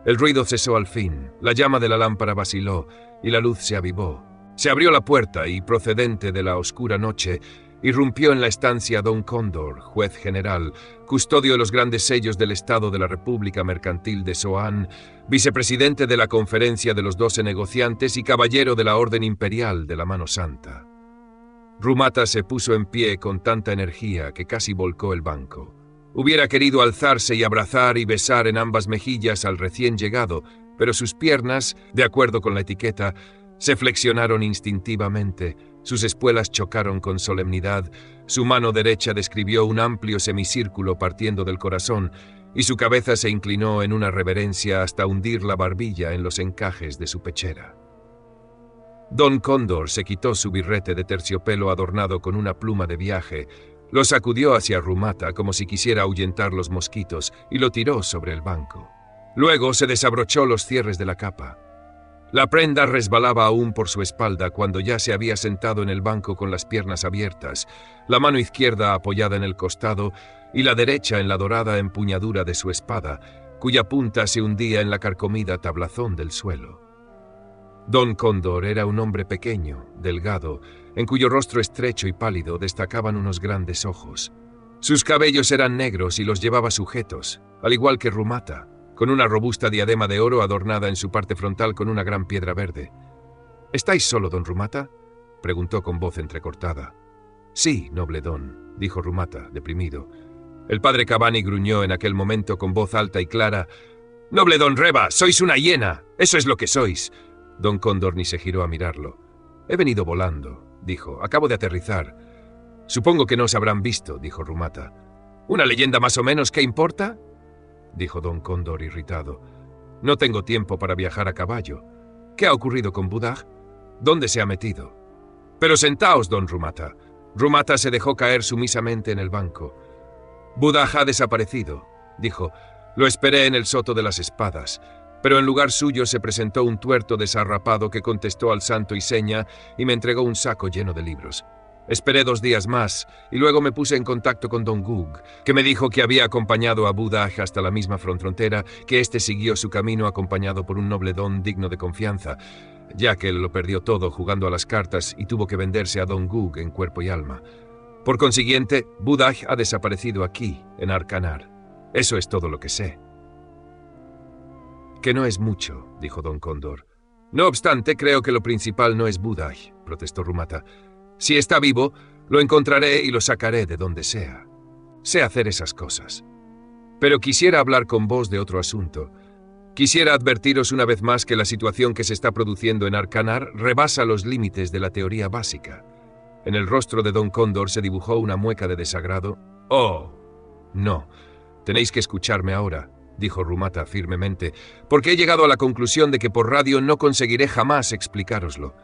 El ruido cesó al fin, la llama de la lámpara vaciló, y la luz se avivó. Se abrió la puerta y, procedente de la oscura noche, irrumpió en la estancia Don Cóndor, juez general, custodio de los grandes sellos del Estado de la República Mercantil de Soán, vicepresidente de la Conferencia de los 12 Negociantes y caballero de la Orden Imperial de la Mano Santa. Rumata se puso en pie con tanta energía que casi volcó el banco. Hubiera querido alzarse y abrazar y besar en ambas mejillas al recién llegado, pero sus piernas, de acuerdo con la etiqueta, se flexionaron instintivamente, sus espuelas chocaron con solemnidad, su mano derecha describió un amplio semicírculo partiendo del corazón y su cabeza se inclinó en una reverencia hasta hundir la barbilla en los encajes de su pechera. Don Cóndor se quitó su birrete de terciopelo adornado con una pluma de viaje, lo sacudió hacia Rumata como si quisiera ahuyentar los mosquitos y lo tiró sobre el banco. Luego se desabrochó los cierres de la capa. La prenda resbalaba aún por su espalda cuando ya se había sentado en el banco con las piernas abiertas, la mano izquierda apoyada en el costado y la derecha en la dorada empuñadura de su espada, cuya punta se hundía en la carcomida tablazón del suelo. Don Cóndor era un hombre pequeño, delgado, en cuyo rostro estrecho y pálido destacaban unos grandes ojos. Sus cabellos eran negros y los llevaba sujetos, al igual que Rumata, con una robusta diadema de oro adornada en su parte frontal con una gran piedra verde. —¿Estáis solo, don Rumata? —preguntó con voz entrecortada. —Sí, noble don —dijo Rumata, deprimido. El padre Cavani gruñó en aquel momento con voz alta y clara: —¡Noble don Reva, sois una hiena! ¡Eso es lo que sois! Don Cóndor ni se giró a mirarlo. —He venido volando —dijo—, acabo de aterrizar. —Supongo que no os habrán visto —dijo Rumata. —¿Una leyenda más o menos qué importa? —dijo don Cóndor irritado—. No tengo tiempo para viajar a caballo. ¿Qué ha ocurrido con Budag? ¿Dónde se ha metido? —Pero sentaos, don Rumata. Rumata se dejó caer sumisamente en el banco. —Budag ha desaparecido —dijo—. Lo esperé en el Soto de las Espadas, pero en lugar suyo se presentó un tuerto desarrapado que contestó al santo y seña y me entregó un saco lleno de libros. Esperé 2 días más y luego me puse en contacto con don Gug, que me dijo que había acompañado a Budag hasta la misma frontera, que éste siguió su camino acompañado por un noble don digno de confianza, ya que él lo perdió todo jugando a las cartas y tuvo que venderse a don Gug en cuerpo y alma. Por consiguiente, Budag ha desaparecido aquí, en Arcanar. Eso es todo lo que sé. —Que no es mucho —dijo don Cóndor. —No obstante, creo que lo principal no es Budag —protestó Rumata—. Si está vivo, lo encontraré y lo sacaré de donde sea. Sé hacer esas cosas. Pero quisiera hablar con vos de otro asunto. Quisiera advertiros una vez más que la situación que se está produciendo en Arcanar rebasa los límites de la teoría básica. En el rostro de don Cóndor se dibujó una mueca de desagrado. —Oh, no. Tenéis que escucharme ahora —dijo Rumata firmemente—, porque he llegado a la conclusión de que por radio no conseguiré jamás explicároslo.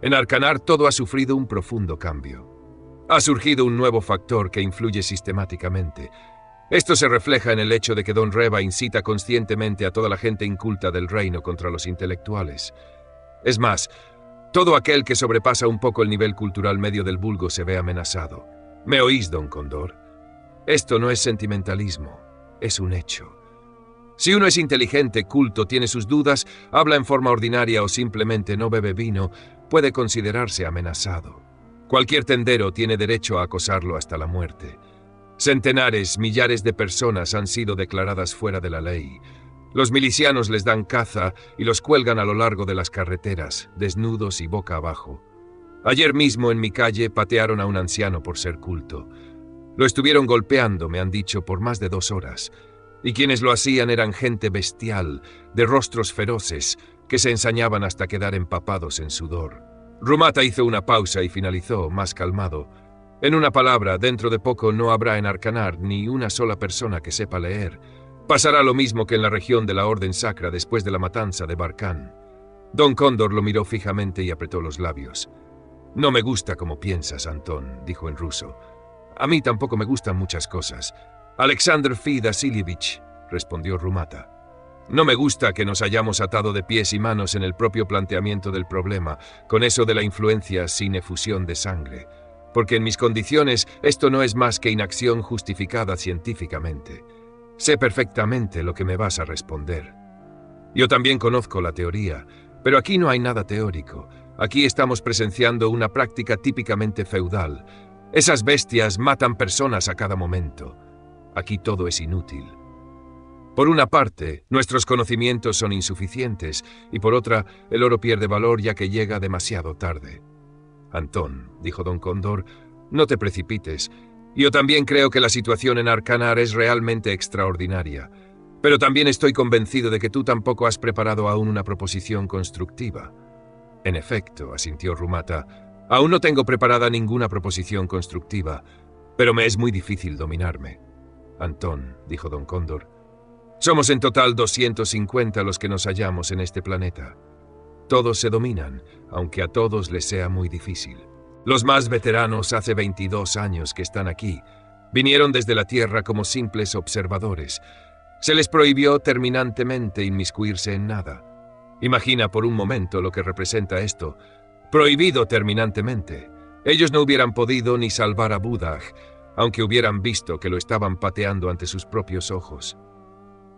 En Arcanar todo ha sufrido un profundo cambio. Ha surgido un nuevo factor que influye sistemáticamente. Esto se refleja en el hecho de que don Reva incita conscientemente a toda la gente inculta del reino contra los intelectuales. Es más, todo aquel que sobrepasa un poco el nivel cultural medio del vulgo se ve amenazado. ¿Me oís, don Cóndor? Esto no es sentimentalismo, es un hecho. Si uno es inteligente, culto, tiene sus dudas, habla en forma ordinaria o simplemente no bebe vino, puede considerarse amenazado. Cualquier tendero tiene derecho a acosarlo hasta la muerte. Centenares, millares de personas han sido declaradas fuera de la ley. Los milicianos les dan caza y los cuelgan a lo largo de las carreteras, desnudos y boca abajo. Ayer mismo en mi calle patearon a un anciano por ser culto. Lo estuvieron golpeando, me han dicho, por más de 2 horas. Y quienes lo hacían eran gente bestial, de rostros feroces, que se ensañaban hasta quedar empapados en sudor. Rumata hizo una pausa y finalizó, más calmado. En una palabra, dentro de poco no habrá en Arcanar ni una sola persona que sepa leer. Pasará lo mismo que en la región de la Orden Sacra después de la matanza de Barcán. Don Cóndor lo miró fijamente y apretó los labios. «No me gusta como piensas, Antón», dijo en ruso. «A mí tampoco me gustan muchas cosas. Alexander Fi Dasilievich», respondió Rumata. «No me gusta que nos hayamos atado de pies y manos en el propio planteamiento del problema, con eso de la influencia sin efusión de sangre, porque en mis condiciones esto no es más que inacción justificada científicamente. Sé perfectamente lo que me vas a responder. Yo también conozco la teoría, pero aquí no hay nada teórico. Aquí estamos presenciando una práctica típicamente feudal. Esas bestias matan personas a cada momento. Aquí todo es inútil. Por una parte, nuestros conocimientos son insuficientes, y por otra, el oro pierde valor ya que llega demasiado tarde. Antón, dijo don Cóndor, no te precipites. Yo también creo que la situación en Arcanar es realmente extraordinaria, pero también estoy convencido de que tú tampoco has preparado aún una proposición constructiva. En efecto, asintió Rumata, aún no tengo preparada ninguna proposición constructiva, pero me es muy difícil dominarme. Antón, dijo don Cóndor, somos en total 250 los que nos hallamos en este planeta. Todos se dominan, aunque a todos les sea muy difícil. Los más veteranos hace 22 años que están aquí. Vinieron desde la Tierra como simples observadores. Se les prohibió terminantemente inmiscuirse en nada. Imagina por un momento lo que representa esto. Prohibido terminantemente. Ellos no hubieran podido ni salvar a Budag, aunque hubieran visto que lo estaban pateando ante sus propios ojos.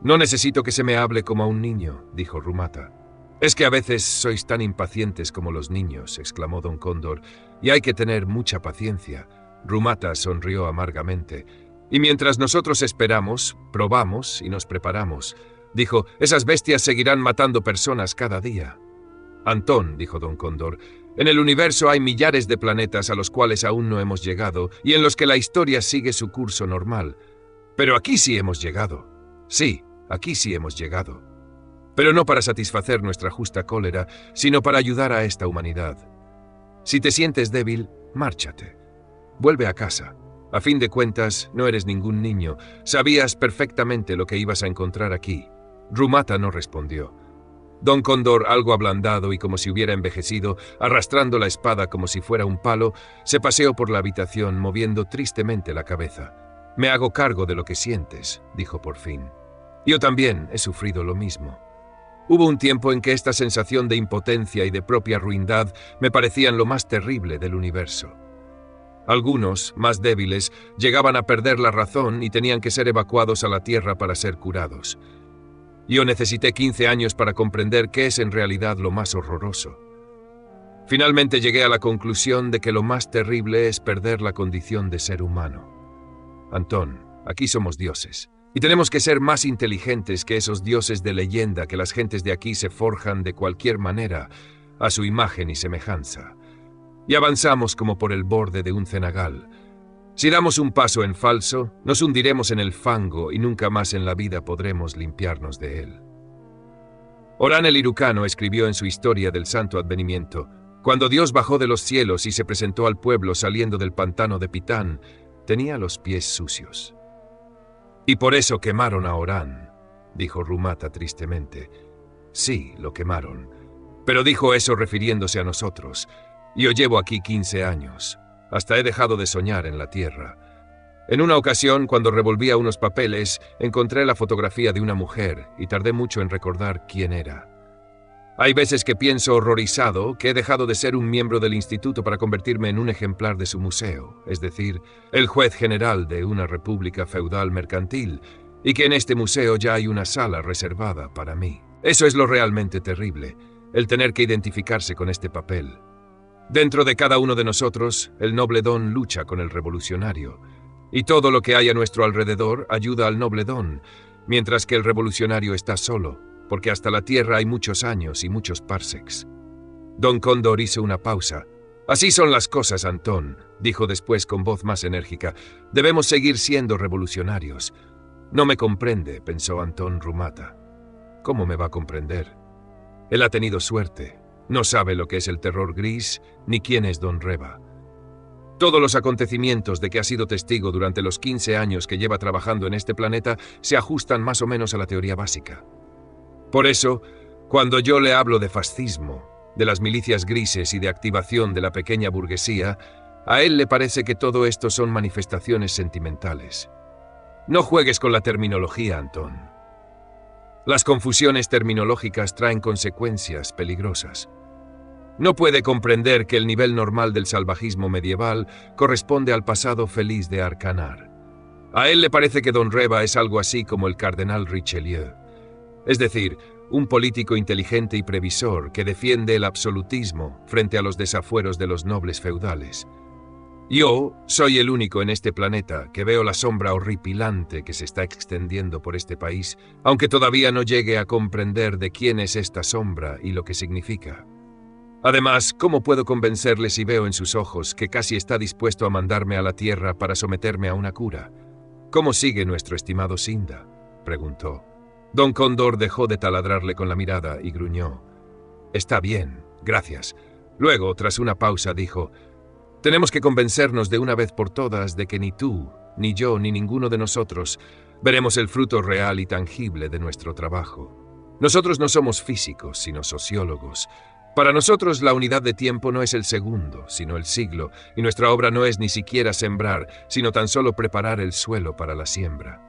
«No necesito que se me hable como a un niño», dijo Rumata. «Es que a veces sois tan impacientes como los niños», exclamó Don Cóndor, «y hay que tener mucha paciencia». Rumata sonrió amargamente. «Y mientras nosotros esperamos, probamos y nos preparamos», dijo, «esas bestias seguirán matando personas cada día». «Antón», dijo Don Cóndor, «en el universo hay millares de planetas a los cuales aún no hemos llegado y en los que la historia sigue su curso normal. Pero aquí sí hemos llegado. Sí, aquí sí hemos llegado. Pero no para satisfacer nuestra justa cólera, sino para ayudar a esta humanidad. Si te sientes débil, márchate. Vuelve a casa. A fin de cuentas, no eres ningún niño. Sabías perfectamente lo que ibas a encontrar aquí». Rumata no respondió. Don Cóndor, algo ablandado y como si hubiera envejecido, arrastrando la espada como si fuera un palo, se paseó por la habitación moviendo tristemente la cabeza. «Me hago cargo de lo que sientes», dijo por fin. «Yo también he sufrido lo mismo. Hubo un tiempo en que esta sensación de impotencia y de propia ruindad me parecían lo más terrible del universo. Algunos, más débiles, llegaban a perder la razón y tenían que ser evacuados a la Tierra para ser curados. Yo necesité 15 años para comprender qué es en realidad lo más horroroso. Finalmente llegué a la conclusión de que lo más terrible es perder la condición de ser humano. Antón, aquí somos dioses, y tenemos que ser más inteligentes que esos dioses de leyenda que las gentes de aquí se forjan de cualquier manera, a su imagen y semejanza. Y avanzamos como por el borde de un cenagal. Si damos un paso en falso, nos hundiremos en el fango y nunca más en la vida podremos limpiarnos de él». Orán el Irucano escribió en su historia del Santo Advenimiento: «Cuando Dios bajó de los cielos y se presentó al pueblo saliendo del pantano de Pitán, tenía los pies sucios». «Y por eso quemaron a Orán», dijo Rumata tristemente. «Sí, lo quemaron. Pero dijo eso refiriéndose a nosotros. Yo llevo aquí 15 años. Hasta he dejado de soñar en la Tierra. En una ocasión, cuando revolvía unos papeles, encontré la fotografía de una mujer y tardé mucho en recordar quién era. Hay veces que pienso horrorizado que he dejado de ser un miembro del instituto para convertirme en un ejemplar de su museo, es decir, el juez general de una república feudal mercantil, y que en este museo ya hay una sala reservada para mí. Eso es lo realmente terrible, el tener que identificarse con este papel. Dentro de cada uno de nosotros, el noble don lucha con el revolucionario, y todo lo que hay a nuestro alrededor ayuda al noble don, mientras que el revolucionario está solo, porque hasta la Tierra hay muchos años y muchos parsecs». Don Cóndor hizo una pausa. «Así son las cosas, Antón», dijo después con voz más enérgica. «Debemos seguir siendo revolucionarios». «No me comprende», pensó Antón Rumata. «¿Cómo me va a comprender? Él ha tenido suerte. No sabe lo que es el terror gris, ni quién es Don Reba. Todos los acontecimientos de que ha sido testigo durante los 15 años que lleva trabajando en este planeta se ajustan más o menos a la teoría básica. Por eso, cuando yo le hablo de fascismo, de las milicias grises y de activación de la pequeña burguesía, a él le parece que todo esto son manifestaciones sentimentales. No juegues con la terminología, Antón. Las confusiones terminológicas traen consecuencias peligrosas. No puede comprender que el nivel normal del salvajismo medieval corresponde al pasado feliz de Arcanar. A él le parece que Don Reba es algo así como el cardenal Richelieu. Es decir, un político inteligente y previsor que defiende el absolutismo frente a los desafueros de los nobles feudales. Yo soy el único en este planeta que veo la sombra horripilante que se está extendiendo por este país, aunque todavía no llegue a comprender de quién es esta sombra y lo que significa. Además, ¿cómo puedo convencerle si veo en sus ojos que casi está dispuesto a mandarme a la Tierra para someterme a una cura? ¿Cómo sigue nuestro estimado Sinda?», preguntó. Don Cóndor dejó de taladrarle con la mirada y gruñó. «Está bien, gracias». Luego, tras una pausa, dijo: «Tenemos que convencernos de una vez por todas de que ni tú, ni yo, ni ninguno de nosotros veremos el fruto real y tangible de nuestro trabajo. Nosotros no somos físicos, sino sociólogos, Para nosotros la unidad de tiempo no es el segundo, sino el siglo, y nuestra obra no es ni siquiera sembrar, sino tan solo preparar el suelo para la siembra.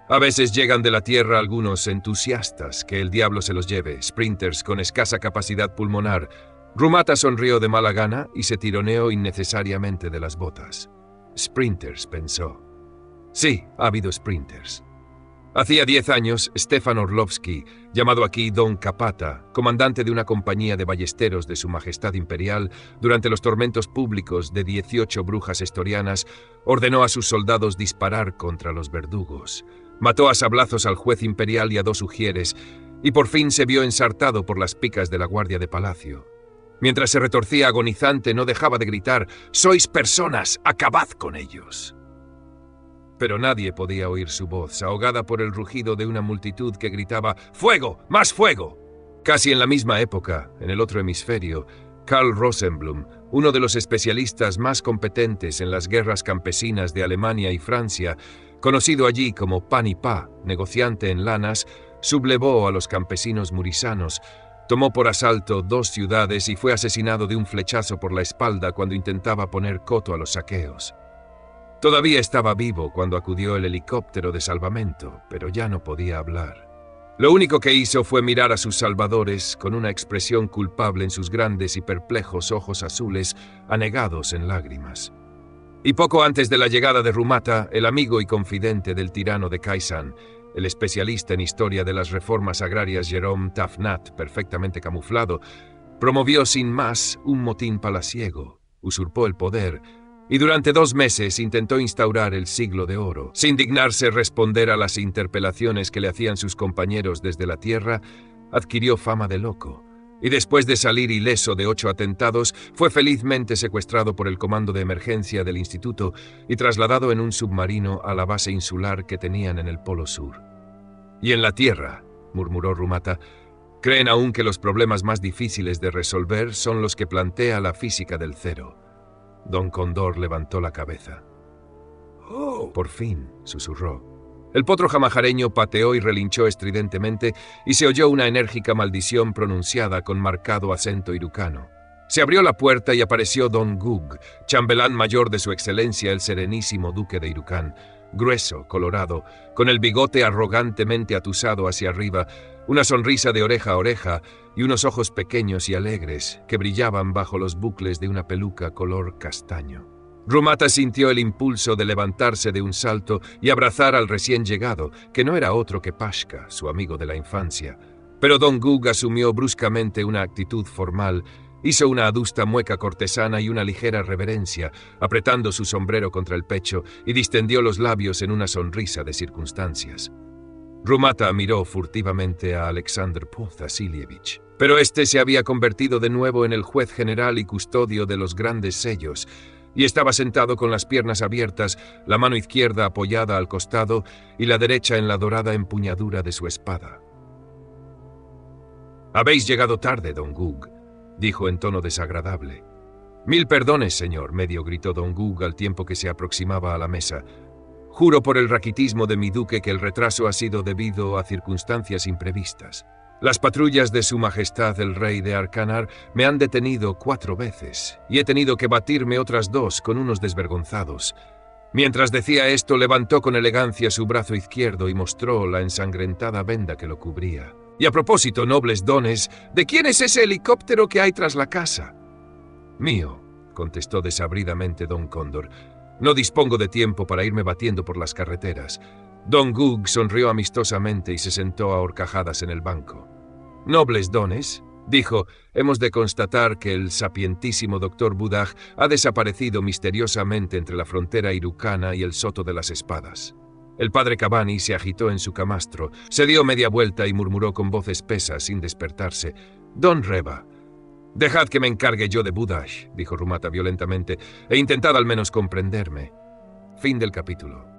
A veces llegan de la tierra algunos entusiastas, que el diablo se los lleve, sprinters con escasa capacidad pulmonar. Rumata sonrió de mala gana y se tironeó innecesariamente de las botas. Sprinters, pensó. Sí, ha habido sprinters. Hacía 10 años, Stefan Orlovsky, llamado aquí Don Capata, comandante de una compañía de ballesteros de Su Majestad Imperial, durante los tormentos públicos de 18 brujas estorianas, ordenó a sus soldados disparar contra los verdugos. Mató a sablazos al juez imperial y a 2 ujieres, y por fin se vio ensartado por las picas de la guardia de palacio. Mientras se retorcía agonizante, no dejaba de gritar: «¡Sois personas! ¡Acabad con ellos!». Pero nadie podía oír su voz, ahogada por el rugido de una multitud que gritaba «¡Fuego! ¡Más fuego!». Casi en la misma época, en el otro hemisferio, Karl Rosenblum, uno de los especialistas más competentes en las guerras campesinas de Alemania y Francia, conocido allí como Pan y Pa, negociante en lanas, sublevó a los campesinos murisanos, tomó por asalto 2 ciudades y fue asesinado de un flechazo por la espalda cuando intentaba poner coto a los saqueos. Todavía estaba vivo cuando acudió el helicóptero de salvamento, pero ya no podía hablar. Lo único que hizo fue mirar a sus salvadores con una expresión culpable en sus grandes y perplejos ojos azules, anegados en lágrimas. Y poco antes de la llegada de Rumata, el amigo y confidente del tirano de Kaisan, el especialista en historia de las reformas agrarias Jerome Tafnat, perfectamente camuflado, promovió sin más un motín palaciego, usurpó el poder y durante 2 meses intentó instaurar el siglo de oro. Sin dignarse responder a las interpelaciones que le hacían sus compañeros desde la tierra, adquirió fama de loco, y después de salir ileso de 8 atentados, fue felizmente secuestrado por el comando de emergencia del instituto y trasladado en un submarino a la base insular que tenían en el Polo Sur. «Y en la Tierra», murmuró Rumata, «creen aún que los problemas más difíciles de resolver son los que plantea la física del cero». Don Condor levantó la cabeza. «Oh, por fin», susurró. El potro jamajareño pateó y relinchó estridentemente y se oyó una enérgica maldición pronunciada con marcado acento irucano. Se abrió la puerta y apareció Don Gug, chambelán mayor de su excelencia el serenísimo duque de Irucán, grueso, colorado, con el bigote arrogantemente atusado hacia arriba, una sonrisa de oreja a oreja y unos ojos pequeños y alegres que brillaban bajo los bucles de una peluca color castaño. Rumata sintió el impulso de levantarse de un salto y abrazar al recién llegado, que no era otro que Pashka, su amigo de la infancia. Pero Don Gug asumió bruscamente una actitud formal, hizo una adusta mueca cortesana y una ligera reverencia, apretando su sombrero contra el pecho y distendió los labios en una sonrisa de circunstancias. Rumata miró furtivamente a Alexander Pozasilievich, pero este se había convertido de nuevo en el juez general y custodio de los grandes sellos, y estaba sentado con las piernas abiertas, la mano izquierda apoyada al costado y la derecha en la dorada empuñadura de su espada. «Habéis llegado tarde, Don Gug», dijo en tono desagradable. «Mil perdones, señor», medio gritó Don Gug al tiempo que se aproximaba a la mesa. «Juro por el raquitismo de mi duque que el retraso ha sido debido a circunstancias imprevistas. Las patrullas de Su Majestad el Rey de Arcanar me han detenido 4 veces, y he tenido que batirme otras 2 con unos desvergonzados». Mientras decía esto, levantó con elegancia su brazo izquierdo y mostró la ensangrentada venda que lo cubría. «Y a propósito, nobles dones, ¿de quién es ese helicóptero que hay tras la casa?» «Mío», contestó desabridamente Don Cóndor. «No dispongo de tiempo para irme batiendo por las carreteras». Don Gug sonrió amistosamente y se sentó a horcajadas en el banco. «Nobles dones», dijo, «hemos de constatar que el sapientísimo doctor Budag ha desaparecido misteriosamente entre la frontera irucana y el Soto de las Espadas». El padre Cavani se agitó en su camastro, se dio media vuelta y murmuró con voz espesa sin despertarse: «Don Reba». «Dejad que me encargue yo de Budag», dijo Rumata violentamente, «e intentad al menos comprenderme». Fin del capítulo.